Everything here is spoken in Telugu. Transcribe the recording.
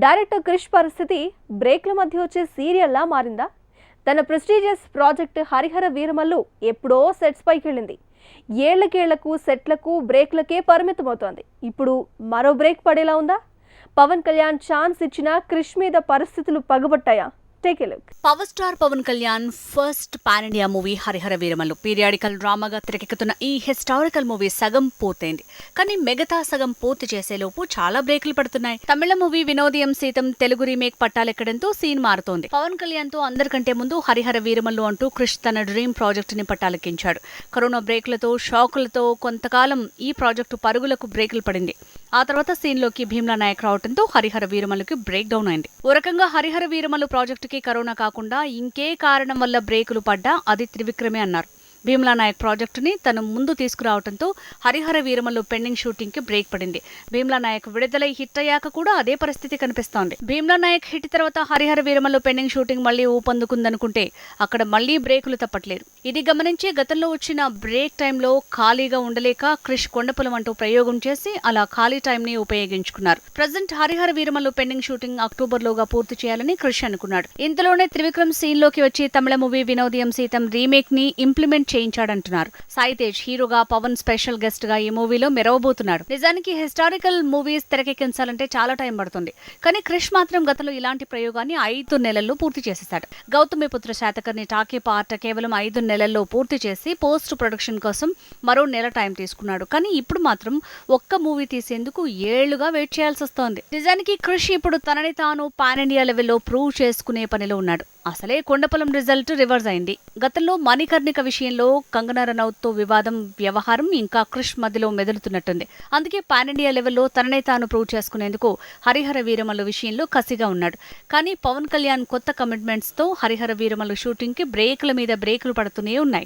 డైరెక్టర్ క్రిష్ పరిస్థితి బ్రేక్ల మధ్య వచ్చే సీరియల్లా మారిందా? తన ప్రెస్టీజియస్ ప్రాజెక్ట్ హరిహర వీరమల్లు ఎప్పుడో సెట్స్ పైకి వెళ్ళింది. ఏళ్లకేళ్లకు సెట్లకు బ్రేక్లకే పరిమితమవుతోంది. ఇప్పుడు మరో బ్రేక్ పడేలా ఉందా? పవన్ కళ్యాణ్ ఛాన్స్ ఇచ్చిన క్రిష్ మీద పరిస్థితులు పగబట్టాయా? Power star Pawan Kalyan first pan India movie Harihara Veeramallu periodical డ్రామాగా తెరకెక్కుతున్న ఈ హిస్టారికల్ మూవీ సగం పూర్తయింది. కానీ మిగతా సగం పూర్తి చేసేలోపు చాలా బ్రేకులు పడుతున్నాయి. తమిళ movie Vinodhaya సీతం Telugu remake పట్టాలెక్కడంతో scene మారుతోంది. పవన్ కళ్యాణ్ తో అందరికంటే ముందు హరిహర వీరమల్లు అంటూ క్రిష్ తన డ్రీమ్ ప్రాజెక్ట్ ని పట్టాలెక్కించాడు. కరోనా బ్రేక్లతో షాకులతో కొంతకాలం ఈ ప్రాజెక్టు పరుగులకు బ్రేకులు పడింది. ఆ తర్వాత సీన్లోకి భీమ్లా నాయక్ రావడంతో హరిహర వీరమల్లుకి బ్రేక్ డౌన్ అయింది. ఓ రకంగా హరిహర వీరమల్లు ప్రాజెక్టుకి కరోనా కాకుండా ఇంకే కారణం వల్ల బ్రేకులు పడ్డా అది త్రివిక్రమే అన్నారు. భీమ్లా నాయక్ ప్రాజెక్టుని తను ముందు తీసుకురావడంతో హరిహర వీరమల్లు పెండింగ్ షూటింగ్ కి బ్రేక్ పడింది. భీమ్లా నాయక్ విడుదలై హిట్ అయ్యాక కూడా అదే పరిస్థితి కనిపిస్తోంది. భీమ్లా నాయక్ హిట్ తర్వాత హరిహర వీరమల్లు పెండింగ్ షూటింగ్ మళ్లీ ఊపందుకుందనుకుంటే అక్కడ మళ్లీ బ్రేకులు తప్పట్లేదు. ఇది గమనించి గతంలో వచ్చిన బ్రేక్ టైంలో ఖాళీగా ఉండలేక క్రిష్ కొండపొలం అంటూ ప్రయోగం చేసి అలా ఖాళీ టైం ని ఉపయోగించుకున్నారు. Present Harihara Veeramallu pending shooting అక్టోబర్లోగా పూర్తి చేయాలని క్రిష్ అనుకున్నాడు. ఇంతలోనే త్రివిక్రమ్ సీన్ లోకి వచ్చి తమిళ మూవీ వినోదయం సీతం రీమేక్ ని ఇంప్లిమెంట్ చేయించాడంటున్నారు. సాయి తేజ్ హీరోగా, పవన్ స్పెషల్ గెస్ట్ గా ఈ మూవీలో మెరవబోతున్నాడు. నిజానికి హిస్టారికల్ మూవీస్ తెరకెక్కించాలంటే చాలా టైం పడుతుంది. కానీ క్రిష్ మాత్రం గతంలో ఇలాంటి ప్రయోగాన్ని 5 నెలల్లో పూర్తి చేసేశాడు. గౌతమిపుత్ర శాతకర్ణి టాకీ పార్ట్ కేవలం 5 నెలల్లో పూర్తి చేసి పోస్ట్ ప్రొడక్షన్ కోసం మరో నెల టైం తీసుకున్నాడు. కానీ ఇప్పుడు మాత్రం ఒక్క మూవీ తీసేందుకు ఏళ్లుగా వెయిట్ చేయాల్సి వస్తోంది. నిజానికి క్రిష్ ఇప్పుడు తనని తాను పాన్ ఇండియా లెవెల్లో ప్రూవ్ చేసుకునే పనిలో ఉన్నాడు. అసలే కొండపొలం రిజల్ట్ రివర్స్ అయింది. గతంలో మణికర్ణిక విషయంలో కంగనా రనౌత్ తో వివాదం, వ్యవహారం ఇంకా క్రిష్ మధ్యలో మెదులుతున్నట్టుంది. అందుకే పాన్ ఇండియా లెవెల్లో తననే తాను ప్రూవ్ చేసుకునేందుకు హరిహర వీరమల్లు విషయంలో కసిగా ఉన్నాడు. కానీ పవన్ కళ్యాణ్ కొత్త కమిట్మెంట్స్ తో హరిహర వీరమల్లు షూటింగ్ కి బ్రేకుల మీద బ్రేకులు పడుతూనే ఉన్నాయి.